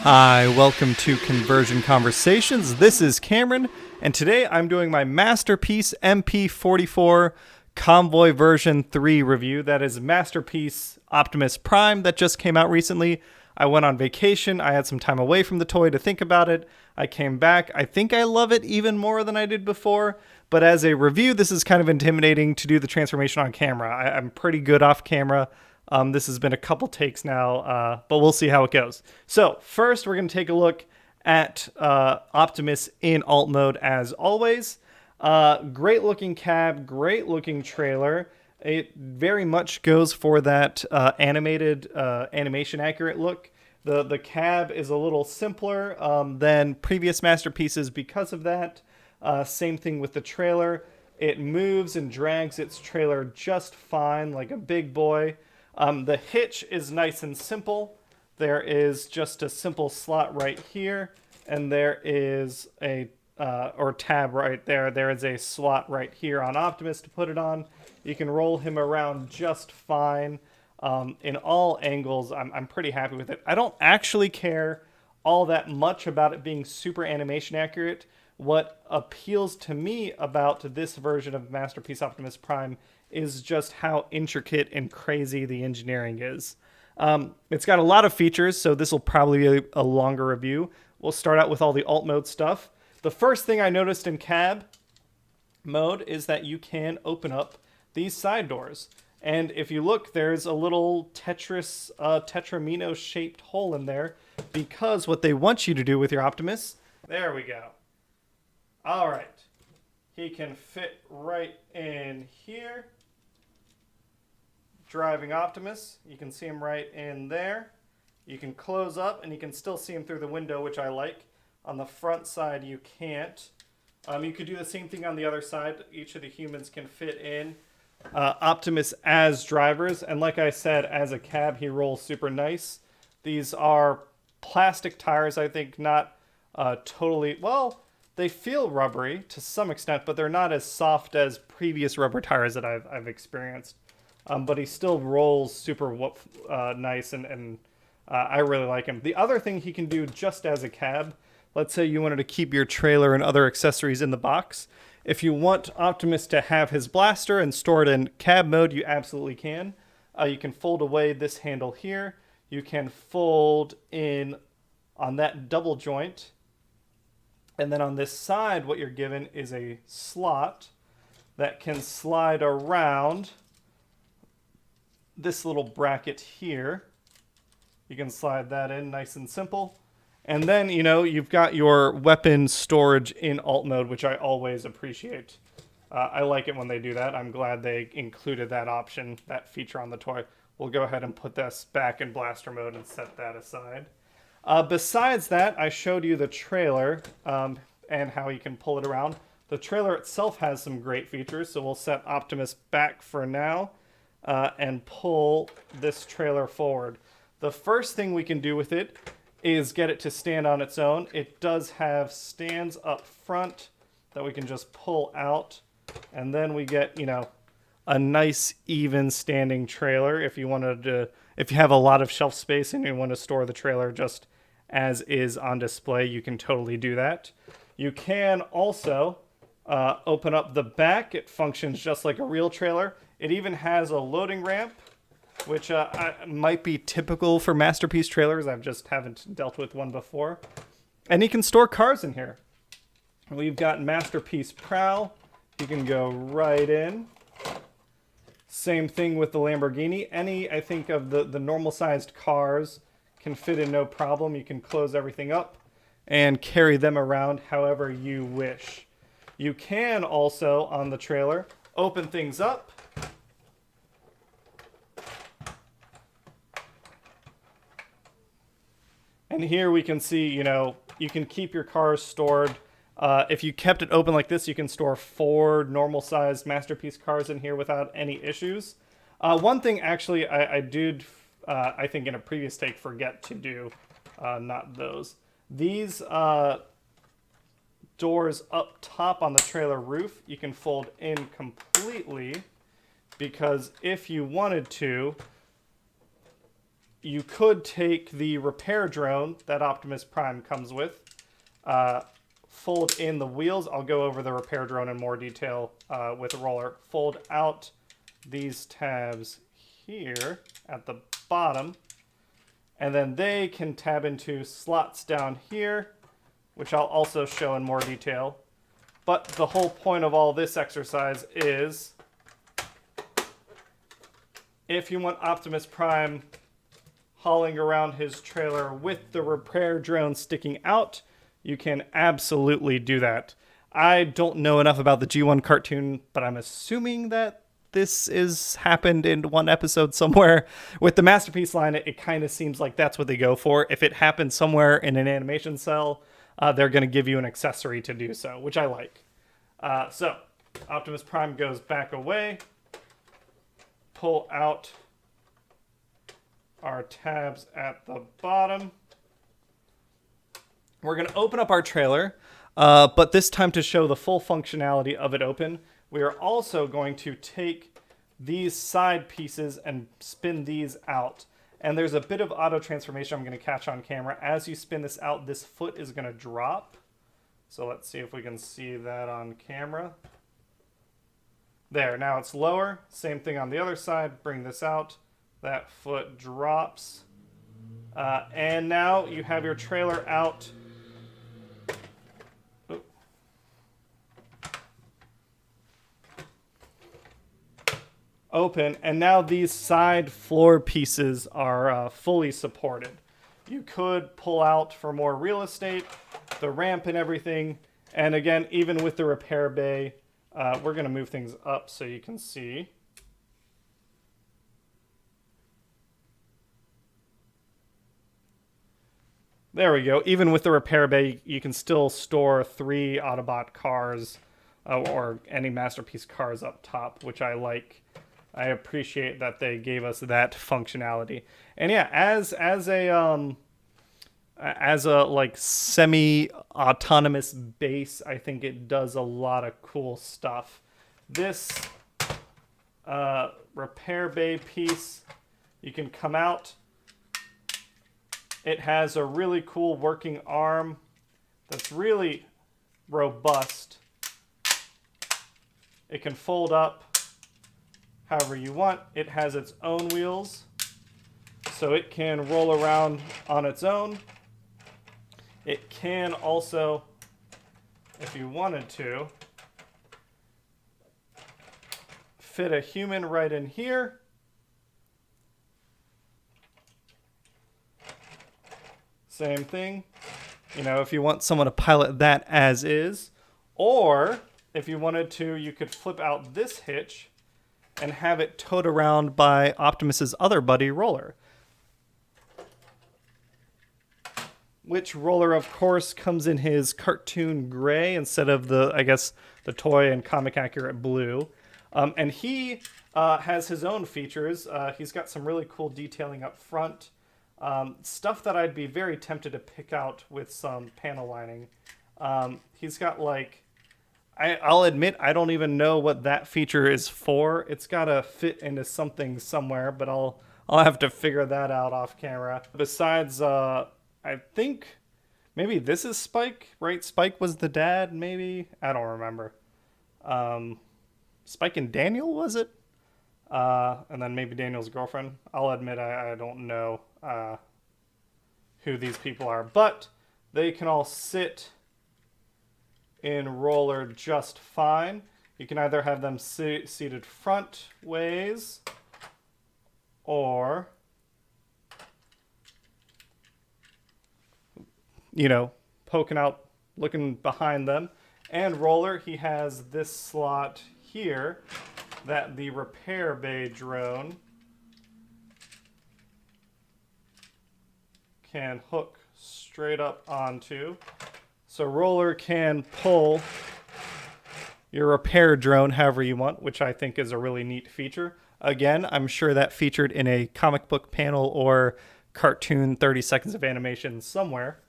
Hi, welcome to Conversion Conversations. This is Cameron, and today I'm doing my Masterpiece MP-44 Convoy version 3 review. That is Masterpiece Optimus Prime that just came out recently. I went on vacation. I had some time away from the toy to think about it. I came back. I think I love it even more than I did before, but as a review, this is kind of intimidating to do the transformation on camera. I'm pretty good off camera. This has been a couple takes now, but we'll see how it goes. So first, we're going to take a look at Optimus in alt mode as always. Great looking cab, great looking trailer. It very much goes for that animated, animation accurate look. The cab is a little simpler than previous Masterpieces because of that. Same thing with the trailer. It moves and drags its trailer just fine, like a big boy. The hitch is nice and simple. There is just a simple slot right here, and there is a or tab right there. There is a slot right here on Optimus to put it on. You can roll him around just fine in all angles. I'm pretty happy with it. I don't actually care all that much about it being super animation accurate. What appeals to me about this version of Masterpiece Optimus Prime is just how intricate and crazy the engineering is. It's got a lot of features, so this will probably be a longer review. We'll start out with all the alt mode stuff. The first thing I noticed in cab mode is that you can open up these side doors. And if you look, there's a little Tetramino shaped hole in there, because what they want you to do with your Optimus, there we go. All right, he can fit right in here. Driving Optimus, you can see him right in there. You can close up and you can still see him through the window, which I like. On the front side, you can't. You could do the same thing on the other side. Each of the humans can fit in. Optimus as drivers, and like I said, as a cab, he rolls super nice. These are plastic tires, I think, not totally, well, they feel rubbery to some extent, but they're not as soft as previous rubber tires that I've experienced. But he still rolls super nice, and I really like him. The other thing he can do just as a cab, let's say you wanted to keep your trailer and other accessories in the box. If you want Optimus to have his blaster and store it in cab mode, you absolutely can. You can fold away this handle here. You can fold in on that double joint. And then on this side, what you're given is a slot that can slide around this little bracket here. You can slide that in nice and simple. And then, you know, you've got your weapon storage in alt mode, which I always appreciate. I like it when they do that. I'm glad they included that option, that feature on the toy. We'll go ahead and put this back in blaster mode and set that aside. Besides that, I showed you the trailer and how you can pull it around. The trailer itself has some great features, so we'll set Optimus back for now and pull this trailer forward. The first thing we can do with it is get it to stand on its own. It does have stands up front that we can just pull out, and then we get, you know, a nice even standing trailer. If you have a lot of shelf space and you want to store the trailer just as is on display, you can totally do that. You can also open up the back. It functions just like a real trailer. It even has a loading ramp, which might be typical for Masterpiece trailers. I just haven't dealt with one before. And you can store cars in here. We've got Masterpiece Prowl. You can go right in. Same thing with the Lamborghini. Any, I think, of the normal-sized cars can fit in no problem. You can close everything up and carry them around however you wish. You can also, on the trailer, open things up. And here we can see, you know, you can keep your cars stored. If you kept it open like this, you can store 4 normal-sized Masterpiece cars in here without any issues. One thing, actually, I did, I think in a previous take, forget to do, not those. These doors up top on the trailer roof, you can fold in completely, because if you wanted to, you could take the repair drone that Optimus Prime comes with, fold in the wheels. I'll go over the repair drone in more detail with a roller. Fold out these tabs here at the bottom, and then they can tab into slots down here, which I'll also show in more detail. But the whole point of all this exercise is, if you want Optimus Prime hauling around his trailer with the repair drone sticking out, you can absolutely do that. I don't know enough about the G1 cartoon, but I'm assuming that this is happened in one episode somewhere. With the Masterpiece line, it kind of seems like that's what they go for. If it happens somewhere in an animation cell, they're going to give you an accessory to do so, which I like. So, Optimus Prime goes back away. Pull out our tabs at the bottom. We're going to open up our trailer, but this time to show the full functionality of it open, we are also going to take these side pieces and spin these out. And there's a bit of auto transformation I'm going to catch on camera. As you spin this out, this foot is going to drop. So let's see if we can see that on camera. There, now it's lower. Same thing on the other side. Bring this out. That foot drops. And now you have your trailer out. Open, and now these side floor pieces are fully supported. You could pull out for more real estate, the ramp and everything, and again, even with the repair bay, we're going to move things up so you can see. There we go. Even with the repair bay, you can still store 3 Autobot cars or any Masterpiece cars up top, which I like. I appreciate that they gave us that functionality. And yeah, as a like semi-autonomous base, I think it does a lot of cool stuff. This repair bay piece, you can come out. It has a really cool working arm that's really robust. It can fold up however you want. It has its own wheels, so it can roll around on its own. It can also, if you wanted to, fit a human right in here. Same thing. You know, if you want someone to pilot that as is, or if you wanted to, you could flip out this hitch and have it towed around by Optimus's other buddy, Roller. Which Roller, of course, comes in his cartoon gray instead of the, I guess, the toy and comic accurate blue. And he has his own features. He's got some really cool detailing up front. Stuff that I'd be very tempted to pick out with some panel lining. He's got like, I'll admit I don't even know what that feature is for. It's got to fit into something somewhere, but I'll have to figure that out off camera. Besides, I think maybe this is Spike, right? Spike was the dad, maybe? I don't remember. Spike and Daniel, was it? And then maybe Daniel's girlfriend. I'll admit I don't know who these people are, but they can all sit in Roller just fine. You can either have them seated front ways or, you know, poking out, looking behind them. And Roller, he has this slot here that the repair bay drone can hook straight up onto. So Roller can pull your repair drone however you want, which I think is a really neat feature. Again, I'm sure that featured in a comic book panel or cartoon 30 seconds of animation somewhere.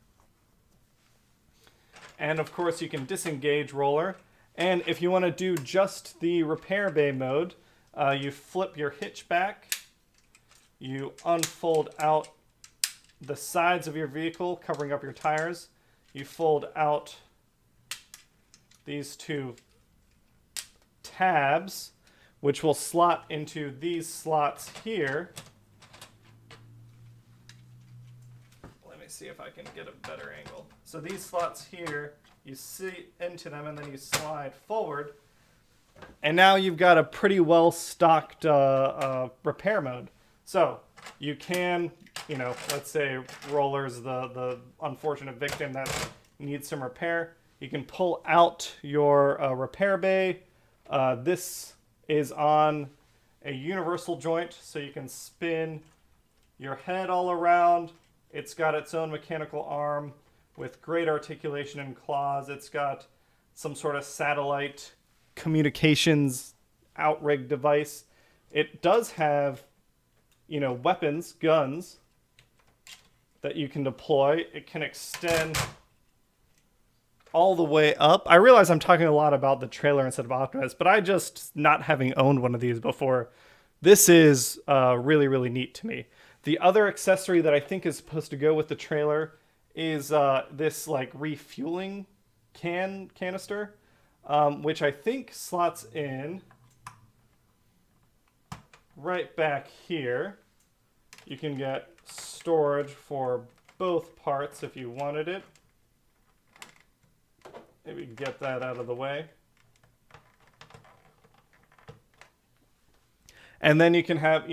And of course you can disengage Roller. And if you want to do just the repair bay mode, you flip your hitch back. You unfold out the sides of your vehicle, covering up your tires. You fold out these two tabs, which will slot into these slots here. Let me see if I can get a better angle. So these slots here, you see into them and then you slide forward. And now you've got a pretty well stocked repair mode. So you can, let's say Roller's the unfortunate victim that needs some repair. You can pull out your repair bay. This is on a universal joint, so you can spin your head all around. It's got its own mechanical arm with great articulation and claws. It's got some sort of satellite communications outrigged device. It does have, weapons, guns that you can deploy. It can extend all the way up. I realize I'm talking a lot about the trailer instead of Optimus, but I just, not having owned one of these before, this is really, really neat to me. The other accessory that I think is supposed to go with the trailer is this refueling canister, which I think slots in right back here. You can get storage for both parts if you wanted it. Maybe get that out of the way. And then you can have,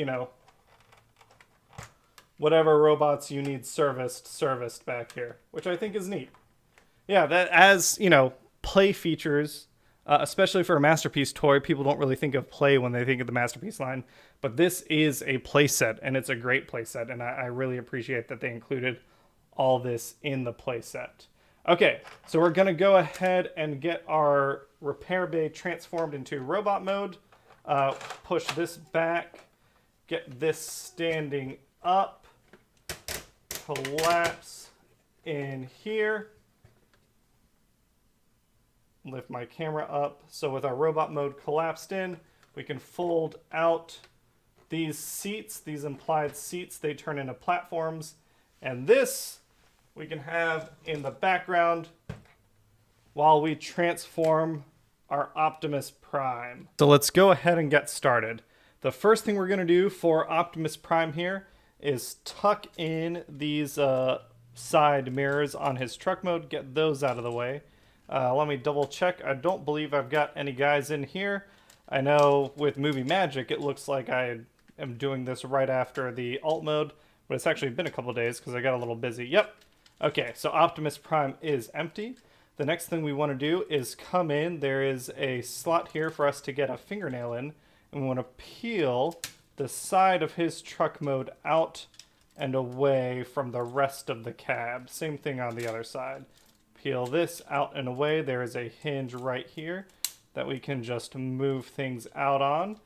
whatever robots you need serviced back here, which I think is neat. Yeah, that as, play features, especially for a Masterpiece toy, people don't really think of play when they think of the Masterpiece line, but this is a play set, and it's a great play set, and I really appreciate that they included all this in the play set. Okay, so we're going to go ahead and get our repair bay transformed into robot mode. Push this back, get this standing up, collapse in here, lift my camera up. So with our robot mode collapsed in, we can fold out these seats, these implied seats. They turn into platforms, and this we can have in the background while we transform our Optimus Prime. So let's go ahead and get started. The first thing we're going to do for Optimus Prime here is tuck in these side mirrors on his truck mode, get those out of the way. Let me double check. I don't believe I've got any guys in here. I know with Movie Magic it looks like I am doing this right after the alt mode, but it's actually been a couple days because I got a little busy. Yep. Okay, so Optimus Prime is empty. The next thing we want to do is come in. There is a slot here for us to get a fingernail in, and we want to peel the side of his truck mode out and away from the rest of the cab. Same thing on the other side. Peel this out and away. There is a hinge right here that we can just move things out on.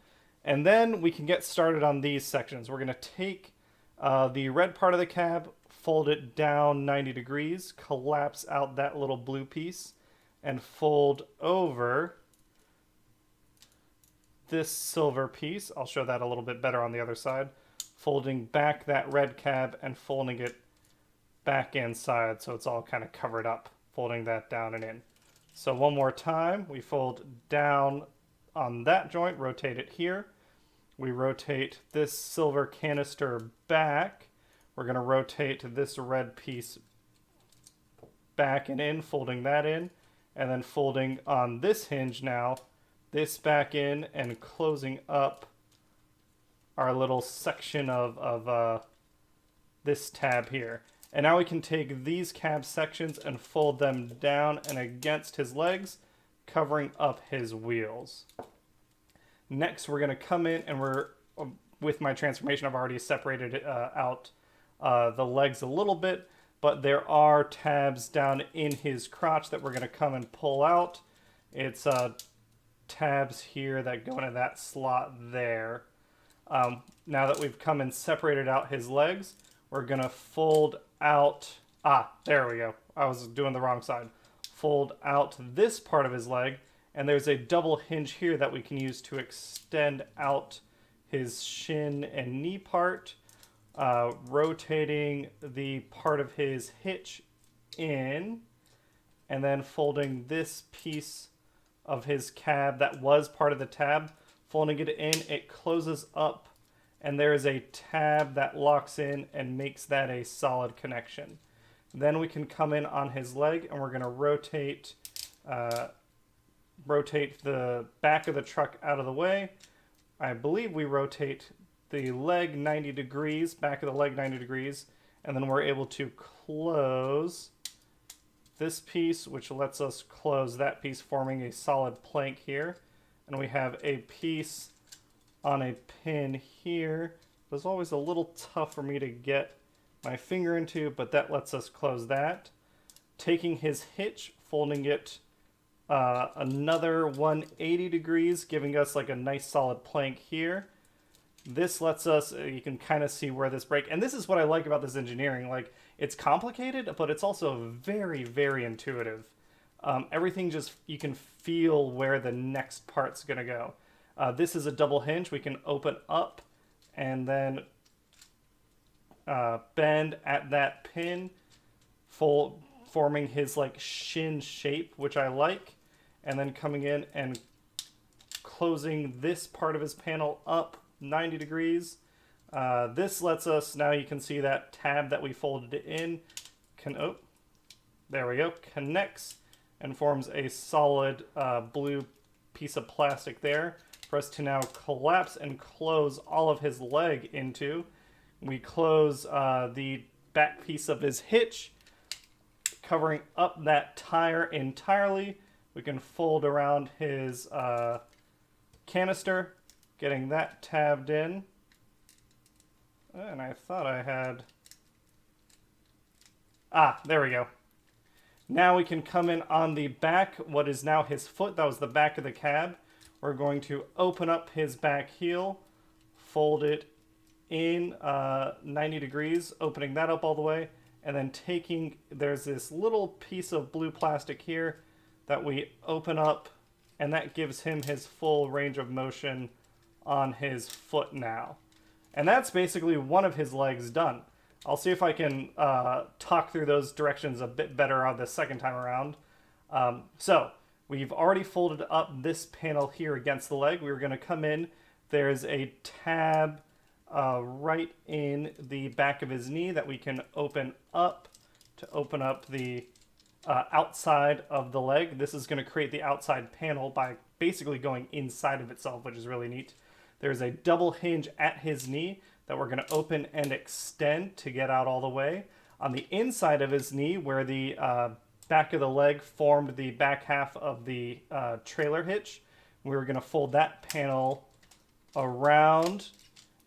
And then we can get started on these sections. We're going to take the red part of the cab, fold it down 90 degrees, collapse out that little blue piece, and fold over this silver piece. I'll show that a little bit better on the other side. Folding back that red cab and folding it back inside so it's all kind of covered up, folding that down and in. So one more time, we fold down on that joint, rotate it here. We rotate this silver canister back. We're going to rotate this red piece back and in, folding that in, and then folding on this hinge now, this back in and closing up our little section of this tab here. And now we can take these cab sections and fold them down and against his legs, covering up his wheels. Next, we're going to come in and with my transformation, I've already separated out the legs a little bit, but there are tabs down in his crotch that we're going to come and pull out. It's tabs here that go into that slot there. Now that we've come and separated out his legs, we're going to fold out, there we go. I was doing the wrong side. Fold out this part of his leg, and there's a double hinge here that we can use to extend out his shin and knee part. rotating the part of his hitch in, and then folding this piece of his cab that was part of the tab, folding it in, it closes up, and there is a tab that locks in and makes that a solid connection. Then we can come in on his leg, and we're going to rotate the back of the truck out of the way. I believe we rotate the leg 90 degrees, back of the leg 90 degrees, and then we're able to close this piece, which lets us close that piece, forming a solid plank here. And we have a piece on a pin here. It was always a little tough for me to get my finger into, but that lets us close that. Taking his hitch, folding it another 180 degrees, giving us like a nice solid plank here. This lets us, you can kind of see where this break, and this is what I like about this engineering. Like, it's complicated, but it's also very, very intuitive. Everything just, you can feel where the next part's going to go. This is a double hinge. We can open up and then bend at that pin, forming his like shin shape, which I like, and then coming in and closing this part of his panel up 90 degrees. This lets us, now you can see that tab that we folded it in, there we go, connects and forms a solid blue piece of plastic there for us to now collapse and close all of his leg into. We close the back piece of his hitch, covering up that tire entirely. We can fold around his canister, getting that tabbed in. And I thought I had... there we go. Now we can come in on the back, what is now his foot. That was the back of the cab. We're going to open up his back heel, fold it in 90 degrees, opening that up all the way, and then there's this little piece of blue plastic here that we open up, and that gives him his full range of motion on his foot now. And that's basically one of his legs done. I'll see if I can talk through those directions a bit better on the second time around. So we've already folded up this panel here against the leg. We're going to come in. There's a tab right in the back of his knee that we can open up to open up the outside of the leg. This is going to create the outside panel by basically going inside of itself, which is really neat. There's a double hinge at his knee that we're going to open and extend to get out all the way. On the inside of his knee, where the back of the leg formed the back half of the trailer hitch, we're going to fold that panel around,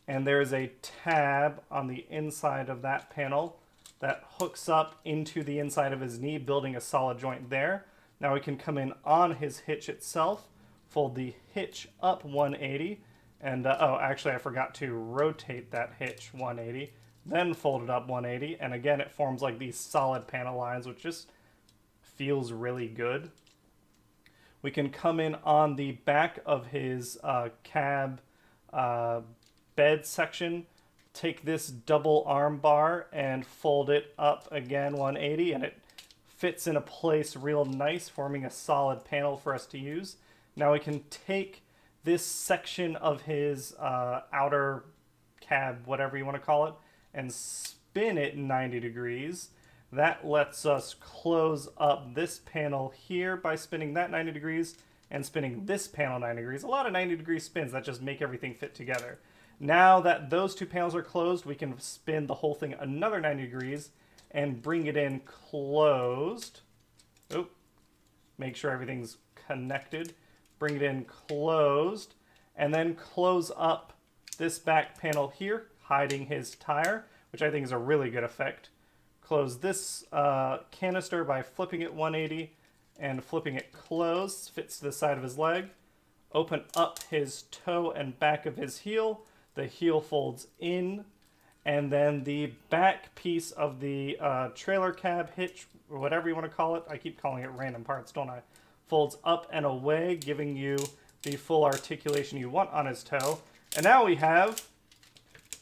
and there's a tab on the inside of that panel that hooks up into the inside of his knee, building a solid joint there. Now we can come in on his hitch itself, fold the hitch up 180, and actually I forgot to rotate that hitch 180, then fold it up 180, and again it forms like these solid panel lines, which just feels really good. We can come in on the back of his cab bed section, take this double arm bar and fold it up again 180, and it fits in a place real nice, forming a solid panel for us to use. Now we can take this section of his outer cab, whatever you want to call it, and spin it 90 degrees. That lets us close up this panel here by spinning that 90 degrees and spinning this panel 90 degrees. A lot of 90 degree spins that just make everything fit together. Now that those two panels are closed, we can spin the whole thing another 90 degrees and bring it in closed. Make sure everything's connected. Bring it in closed, and then close up this back panel here, hiding his tire, which I think is a really good effect. Close this canister by flipping it 180 and flipping it closed, fits to the side of his leg. Open up his toe and back of his heel. The heel folds in, and then the back piece of the trailer cab hitch, or whatever you want to call it, I keep calling it random parts, don't I? Folds up and away, giving you the full articulation you want on his toe. And now we have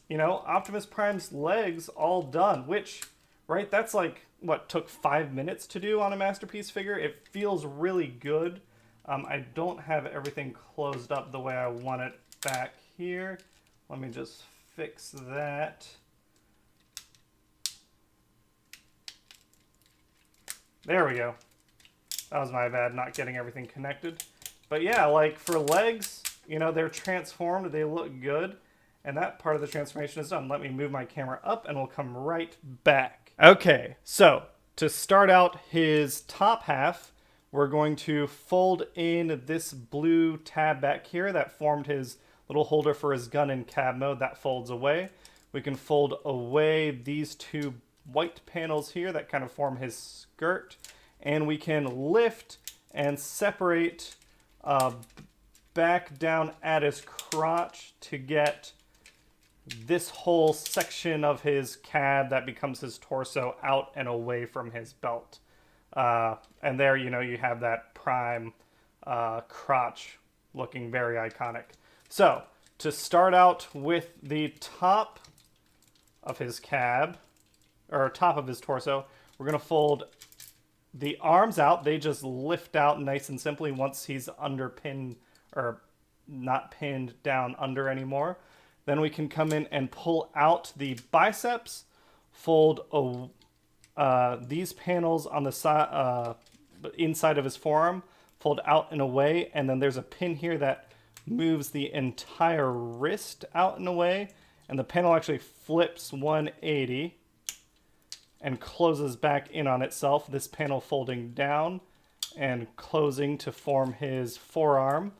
you know, Optimus Prime's legs all done, which, right, that's like, what, took 5 minutes to do on a Masterpiece figure. It feels really good. I don't have everything closed up the way I want it back here. Let me just fix that. There we go. That was my bad, not getting everything connected. But yeah, like for legs, you know, they're transformed, they look good, and that part of the transformation is done. Let me move my camera up and we'll come right back. Okay, so to start out his top half, we're going to fold in this blue tab back here that formed his little holder for his gun in cab mode. That folds away. We can fold away these two white panels here that kind of form his skirt, and we can lift and separate back down at his crotch to get this whole section of his cab that becomes his torso out and away from his belt. And there, you know, you have that Prime crotch looking very iconic. So, to start out with the top of his cab, or top of his torso, we're going to fold the arms out. They just lift out nice and simply once he's underpinned, or not pinned down under anymore. Then we can come in and pull out the biceps, fold these panels on the side, inside of his forearm, fold out and away, and then there's a pin here that moves the entire wrist out and away, and the panel actually flips 180 and closes back in on itself, this panel folding down and closing to form his forearm.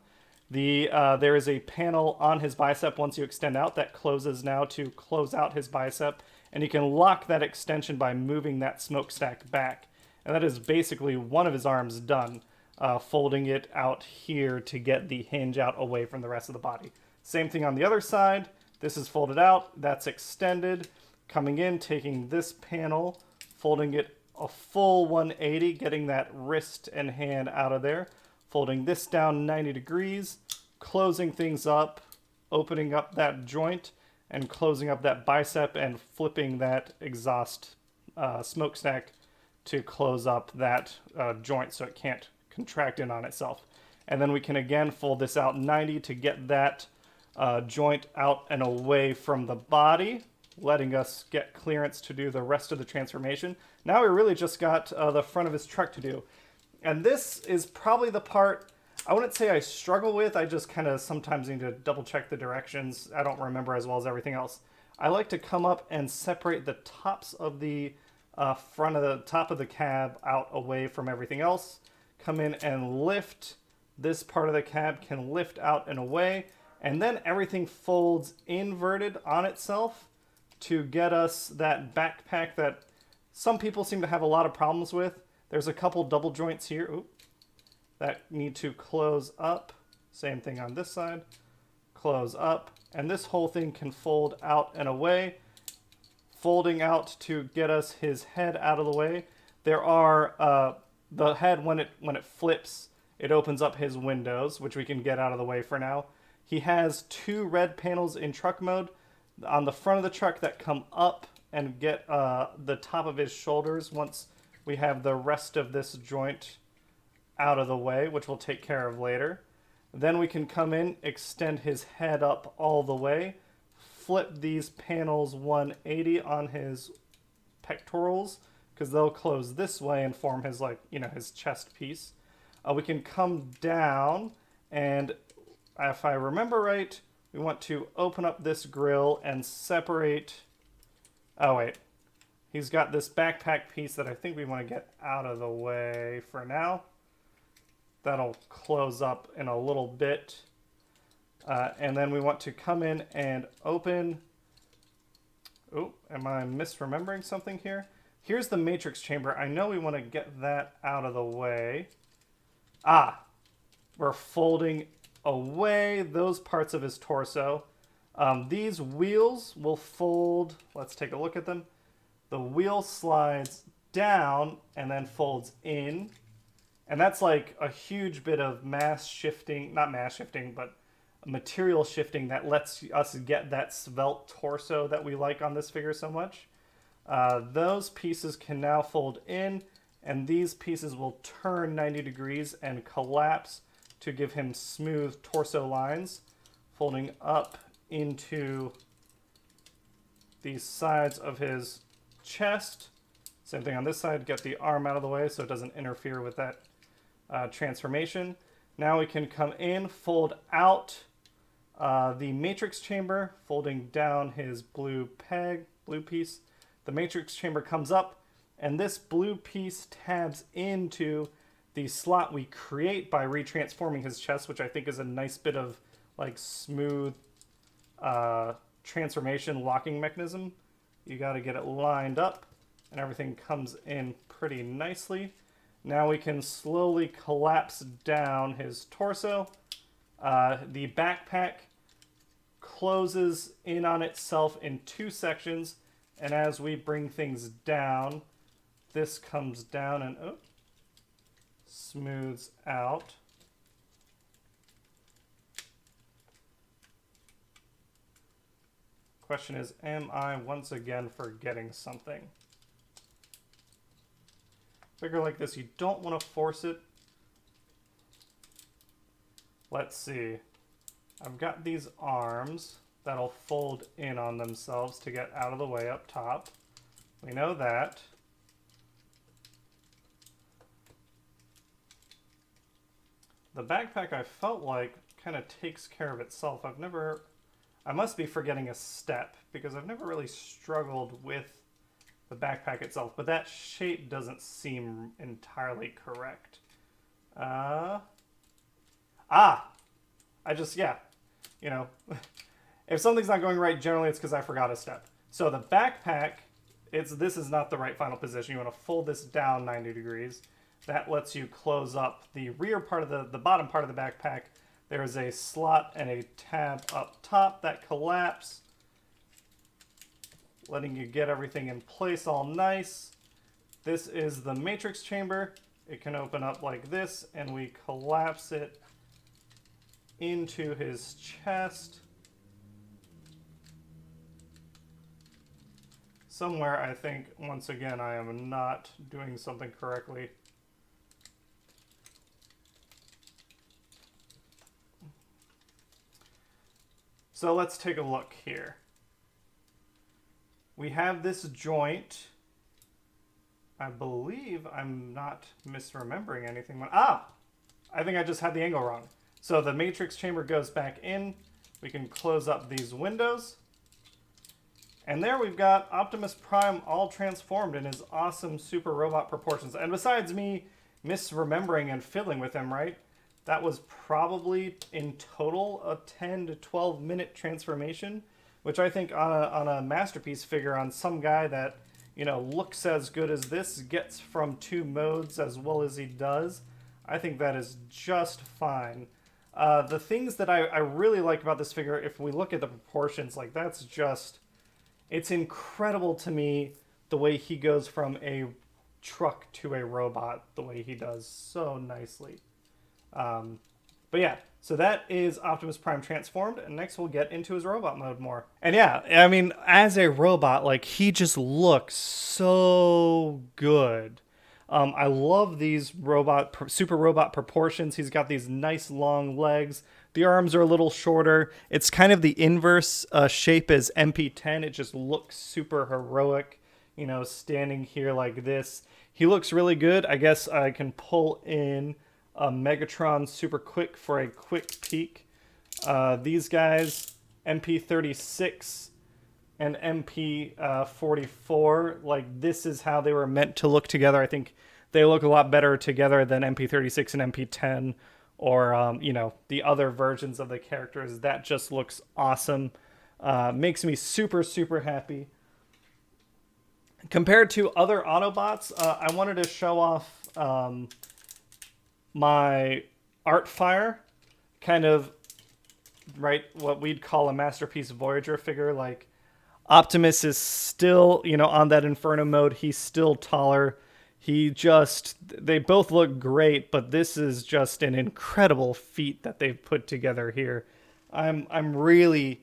There is a panel on his bicep once you extend out that closes now to close out his bicep, and you can lock that extension by moving that smokestack back. And that is basically one of his arms done, folding it out here to get the hinge out away from the rest of the body. Same thing on the other side. This is folded out, that's extended, coming in, taking this panel, folding it a full 180, getting that wrist and hand out of there, folding this down 90 degrees, closing things up, opening up that joint, and closing up that bicep and flipping that exhaust smokestack to close up that joint so it can't contract in on itself. And then we can again fold this out 90 to get that joint out and away from the body, letting us get clearance to do the rest of the transformation. Now we really just got the front of his truck to do. And this is probably the part I wouldn't say I struggle with. I just kind of sometimes need to double check the directions. I don't remember as well as everything else. I like to come up and separate the tops of the front of the top of the cab out away from everything else. Come in and lift. This part of the cab can lift out and away. And then everything folds inverted on itself to get us that backpack that some people seem to have a lot of problems with. There's a couple double joints here that need to close up. Same thing on this side. Close up. And this whole thing can fold out and away. Folding out to get us his head out of the way. There are the head, when it flips, it opens up his windows, which we can get out of the way for now. He has two red panels in truck mode on the front of the truck that come up and get the top of his shoulders once we have the rest of this joint out of the way, which we'll take care of later. Then we can come in, extend his head up all the way, flip these panels 180 on his pectorals, because they'll close this way and form his, like, you know, his chest piece. We can come down, and if I remember right, we want to open up this grill and separate. Oh wait, he's got this backpack piece that I think we want to get out of the way for now. That'll close up in a little bit. And then we want to come in and open. Oh, am I misremembering something here? Here's the matrix chamber. I know we want to get that out of the way. We're folding away those parts of his torso. These wheels will fold. Let's take a look at them. The wheel slides down and then folds in. And that's like a huge bit of mass shifting, not mass shifting, but material shifting that lets us get that svelte torso that we like on this figure so much. Those pieces can now fold in, and these pieces will turn 90 degrees and collapse to give him smooth torso lines, folding up into the sides of his chest. Same thing on this side, get the arm out of the way so it doesn't interfere with that transformation. Now we can come in, fold out the matrix chamber, folding down his blue piece. The matrix chamber comes up, and this blue piece tabs into the slot we create by retransforming his chest, which I think is a nice bit of like smooth transformation locking mechanism. You got to get it lined up, and everything comes in pretty nicely. Now we can slowly collapse down his torso. The backpack closes in on itself in two sections, and as we bring things down, this comes down and smooths out. Question is, am I once again forgetting something? Figure like this, you don't want to force it. Let's see. I've got these arms that'll fold in on themselves to get out of the way up top. We know that. The backpack, I felt like, kind of takes care of itself. I must be forgetting a step because I've never really struggled with the backpack itself, but that shape doesn't seem entirely correct. If something's not going right, generally it's because I forgot a step. So the backpack, this is not the right final position. You want to fold this down 90 degrees. That lets you close up the rear part of the bottom part of the backpack. There is a slot and a tab up top that collapse, letting you get everything in place all nice. This is the matrix chamber. It can open up like this, and we collapse it into his chest. Somewhere, I think, once again, I am not doing something correctly. So let's take a look here. We have this joint. I believe I'm not misremembering anything. I think I just had the angle wrong. So the matrix chamber goes back in. We can close up these windows. And there we've got Optimus Prime all transformed in his awesome super robot proportions. And besides me misremembering and fiddling with him, right? That was probably in total a 10 to 12 minute transformation, which I think on a Masterpiece figure, on some guy that, looks as good as this, gets from two modes as well as he does, I think that is just fine. The things that I really like about this figure, if we look at the proportions, like that's just, it's incredible to me the way he goes from a truck to a robot, the way he does so nicely. But yeah, so that is Optimus Prime transformed, and next we'll get into his robot mode more. And yeah, I mean, as a robot, like, he just looks so good. I love these super robot proportions. He's got these nice long legs. The arms are a little shorter. It's kind of the inverse shape as MP-10. It just looks super heroic, standing here like this. He looks really good. I guess I can pull in Megatron super quick for a quick peek. These guys, MP-36 and MP-44, like this is how they were meant to look together. I think they look a lot better together than MP-36 and MP-10 or, the other versions of the characters. That just looks awesome. Makes me super, super happy. Compared to other Autobots, I wanted to show off my art fire, kind of, right, what we'd call a Masterpiece Voyager figure. Like, Optimus is still, on that Inferno mode. He's still taller. They both look great, but this is just an incredible feat that they've put together here. I'm really,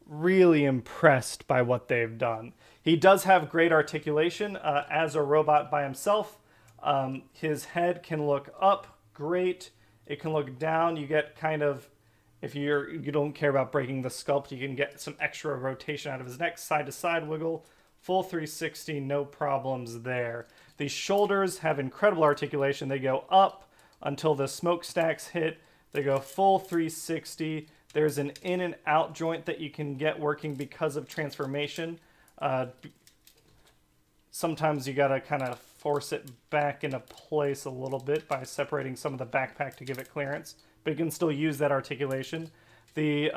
really impressed by what they've done. He does have great articulation as a robot by himself. His head can look up great. It can look down. You get kind of, if you don't care about breaking the sculpt, you can get some extra rotation out of his neck, side to side wiggle, full 360, no problems there. The shoulders have incredible articulation. They go up until the smokestacks hit. They go full 360. There's an in and out joint that you can get working because of transformation. Sometimes you gotta kind of force it back into place a little bit by separating some of the backpack to give it clearance, but you can still use that articulation. The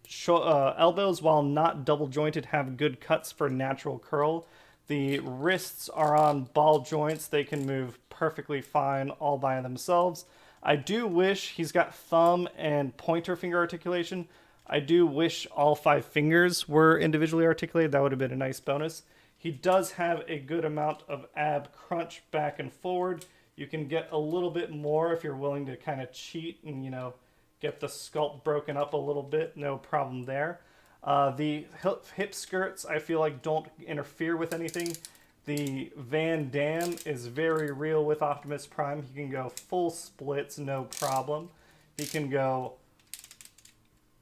elbows, while not double jointed, have good cuts for natural curl. The wrists are on ball joints. They can move perfectly fine all by themselves. I do wish he's got thumb and pointer finger articulation. I do wish all 5 fingers were individually articulated. That would have been a nice bonus. He does have a good amount of ab crunch back and forward. You can get a little bit more if you're willing to kind of cheat and, you know, get the sculpt broken up a little bit. No problem there. The hip skirts, I feel like, don't interfere with anything. The Van Damme is very real with Optimus Prime. He can go full splits, no problem. He can go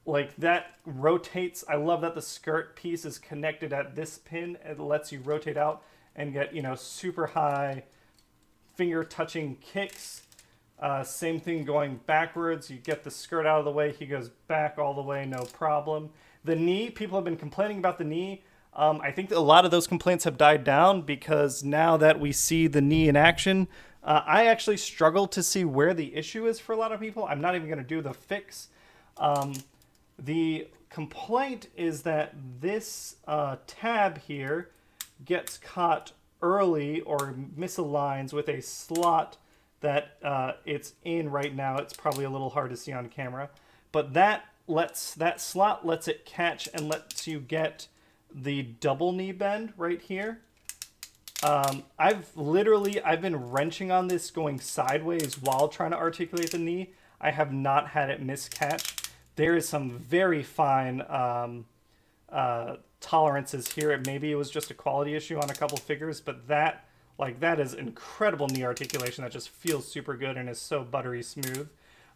like that, rotates. I love that the skirt piece is connected at this pin. It lets you rotate out and get, you know, super high finger touching kicks. Same thing going backwards. You get the skirt out of the way. He goes back all the way, no problem. The knee, people have been complaining about the knee. I think that a lot of those complaints have died down because now that we see the knee in action, I actually struggle to see where the issue is for a lot of people. I'm not even going to do the fix. The complaint is that this tab here gets caught early or misaligns with a slot that it's in right now. It's probably a little hard to see on camera, but that slot lets it catch and lets you get the double knee bend right here. I've been wrenching on this going sideways while trying to articulate the knee. I have not had it miscatch. There is some very fine tolerances here. Maybe it was just a quality issue on a couple figures, but that is incredible knee articulation that just feels super good and is so buttery smooth.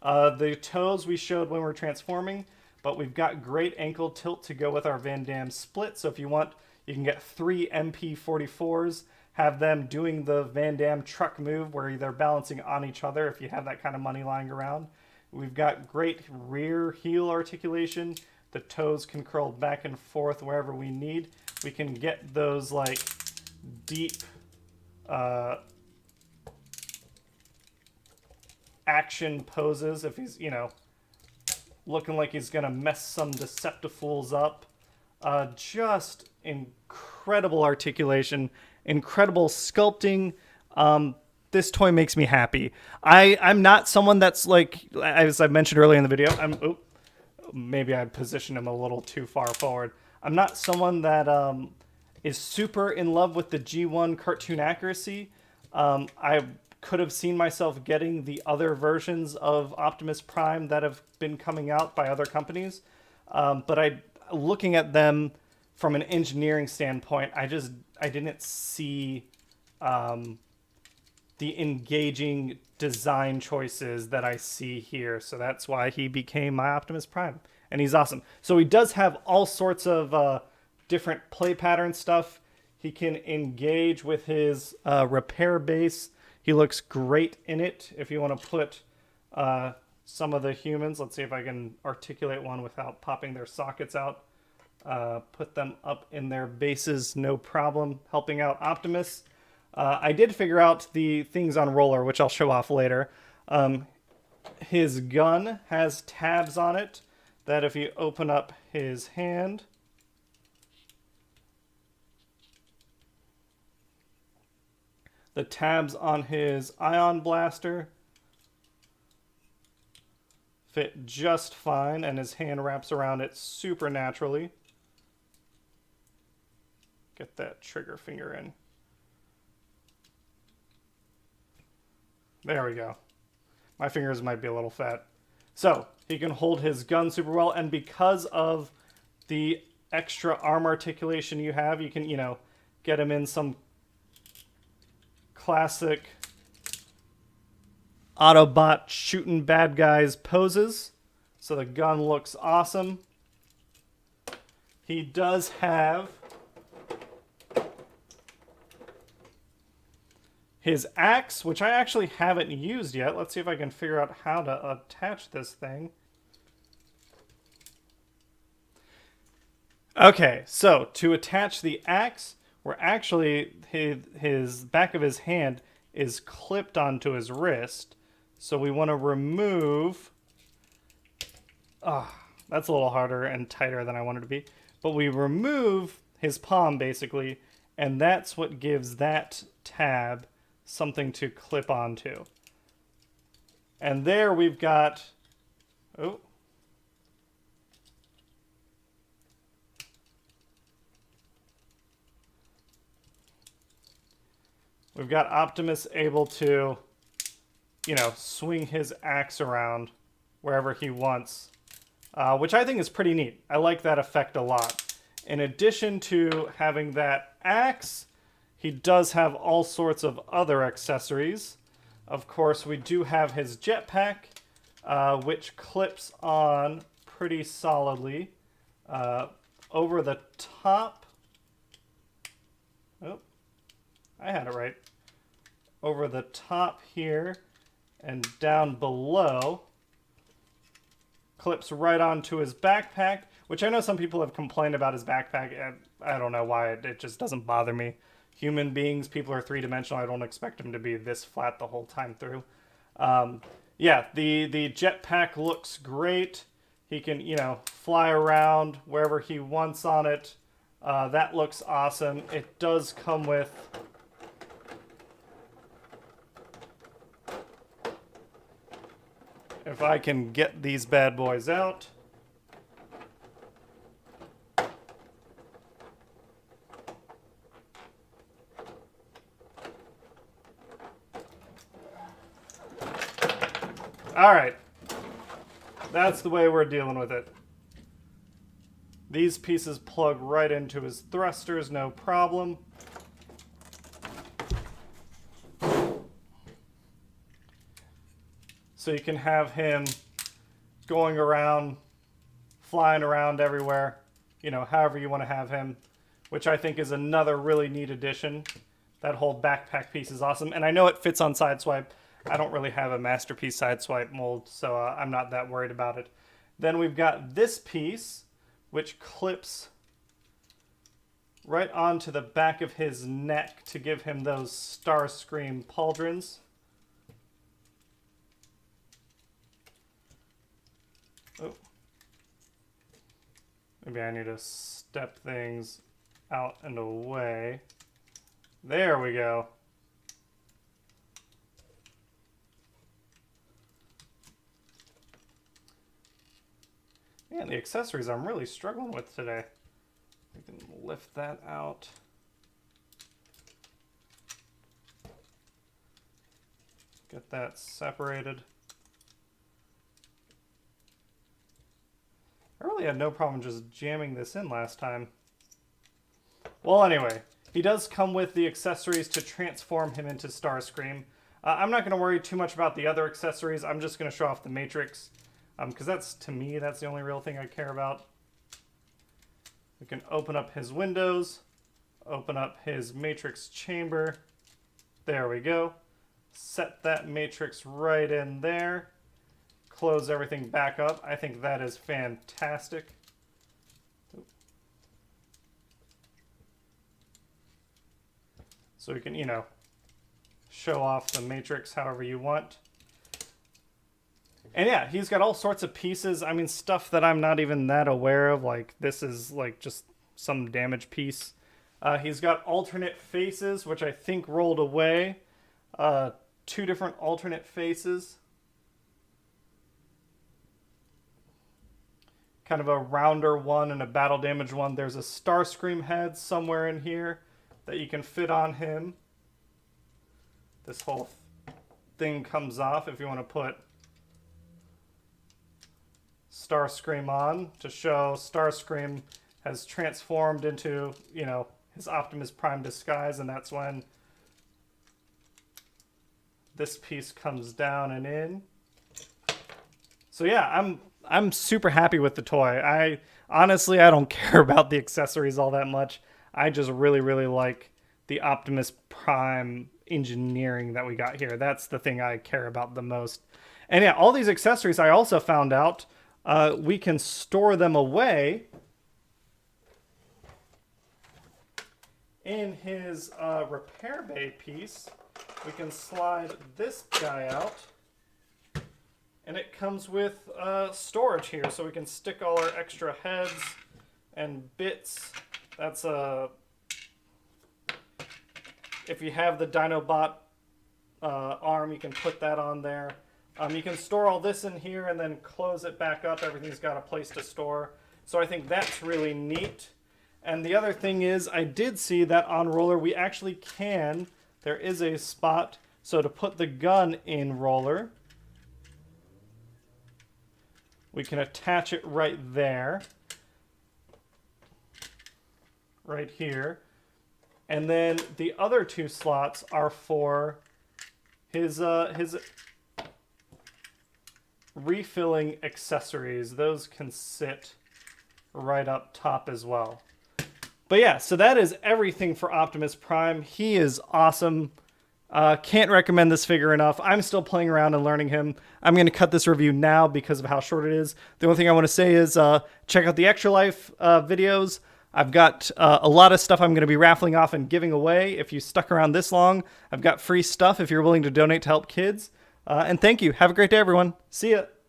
The toes we showed when we're transforming, but we've got great ankle tilt to go with our Van Damme split. So if you want, you can get 3 MP-44s, have them doing the Van Damme truck move where they're balancing on each other if you have that kind of money lying around. We've got great rear heel articulation. The toes can curl back and forth wherever we need. We can get those like deep action poses if he's, you know, looking like he's gonna mess some Deceptifools up. Just incredible articulation, incredible sculpting. This toy makes me happy. I'm not someone that's like, as I mentioned earlier in the video, maybe I positioned him a little too far forward. I'm not someone that is super in love with the G1 cartoon accuracy. I could have seen myself getting the other versions of Optimus Prime that have been coming out by other companies. But looking at them from an engineering standpoint, I didn't see the engaging design choices that I see here. So that's why he became my Optimus Prime. And he's awesome. So he does have all sorts of different play pattern stuff. He can engage with his repair base. He looks great in it. If you want to put some of the humans, let's see if I can articulate one without popping their sockets out. Put them up in their bases, no problem, helping out Optimus. I did figure out the things on roller, which I'll show off later. His gun has tabs on it that if you open up his hand, the tabs on his ion blaster fit just fine, and his hand wraps around it super naturally. Get that trigger finger in. There we go. My fingers might be a little fat. So He can hold his gun super well, and because of the extra arm articulation you have, you can, you know, get him in some classic Autobot shooting bad guys poses. So the gun looks awesome. He does have his axe, which I actually haven't used yet. Let's see if I can figure out how to attach this thing. Okay, so to attach the axe, we're actually, his back of his hand is clipped onto his wrist. So we want to remove, that's a little harder and tighter than I wanted to be. But we remove his palm basically, and that's what gives that tab something to clip onto. And there we've got, we've got Optimus able to, you know, swing his axe around wherever he wants, which I think is pretty neat. I like that effect a lot. In addition to having that axe, he does have all sorts of other accessories. Of course, we do have his jetpack, which clips on pretty solidly over the top. Oh, I had it right. Over the top here and down below. Clips right onto his backpack, which I know some people have complained about his backpack. And I don't know why, it just doesn't bother me. Human beings, people are three-dimensional. I don't expect them to be this flat the whole time through. Yeah, the jetpack looks great. He can, you know, fly around wherever he wants on it. That looks awesome. It does come with if I can get these bad boys out. All right. That's the way we're dealing with it. These pieces plug right into his thrusters, no problem. So you can have him going around, flying around everywhere, you know, however you want to have him, which I think is another really neat addition. That whole backpack piece is awesome. And I know it fits on Sideswipe. I don't really have a Masterpiece Sideswipe mold, so I'm not that worried about it. Then we've got this piece, which clips right onto the back of his neck to give him those Starscream pauldrons. Oh. Maybe I need to step things out and away. There we go. Man, the accessories I'm really struggling with today. We can lift that out. Get that separated. I really had no problem just jamming this in last time. Well, anyway, he does come with the accessories to transform him into Starscream. I'm not going to worry too much about the other accessories. I'm just going to show off the Matrix. Because that's, to me, that's the only real thing I care about. We can open up his windows. Open up his Matrix chamber. There we go. Set that Matrix right in there. Close everything back up. I think that is fantastic. So you can, you know, show off the Matrix however you want. And yeah, he's got all sorts of pieces. I mean, stuff that I'm not even that aware of. Like, this is like just some damaged piece. He's got alternate faces, which I think rolled away. 2 different alternate faces. Kind of a rounder one and a battle damaged one. There's a Starscream head somewhere in here that you can fit on him. This whole thing comes off if you want to put Starscream on to show Starscream has transformed into, you know, his Optimus Prime disguise, and that's when this piece comes down and in. So yeah, I'm super happy with the toy. Honestly, I don't care about the accessories all that much. I just really like the Optimus Prime engineering that we got here. That's the thing I care about the most. And yeah, all these accessories, I also found out we can store them away in his repair bay piece. We can slide this guy out, and it comes with storage here, so we can stick all our extra heads and bits. That's if you have the Dinobot arm, you can put that on there. You can store all this in here and then close it back up. Everything's got a place to store. So I think that's really neat. And the other thing is, I did see that on roller we actually can, there is a spot, so to put the gun in roller, we can attach it right there, right here. And then the other two slots are for his refilling accessories. Those can sit right up top as well. But yeah, so that is everything for Optimus Prime. He is awesome. Can't recommend this figure enough. I'm still playing around and learning him. I'm going to cut this review now because of how short it is. The only thing I want to say is check out the Extra Life videos. I've got a lot of stuff I'm going to be raffling off and giving away. If you stuck around this long, I've got free stuff if you're willing to donate to help kids. And thank you. Have a great day, everyone. See ya.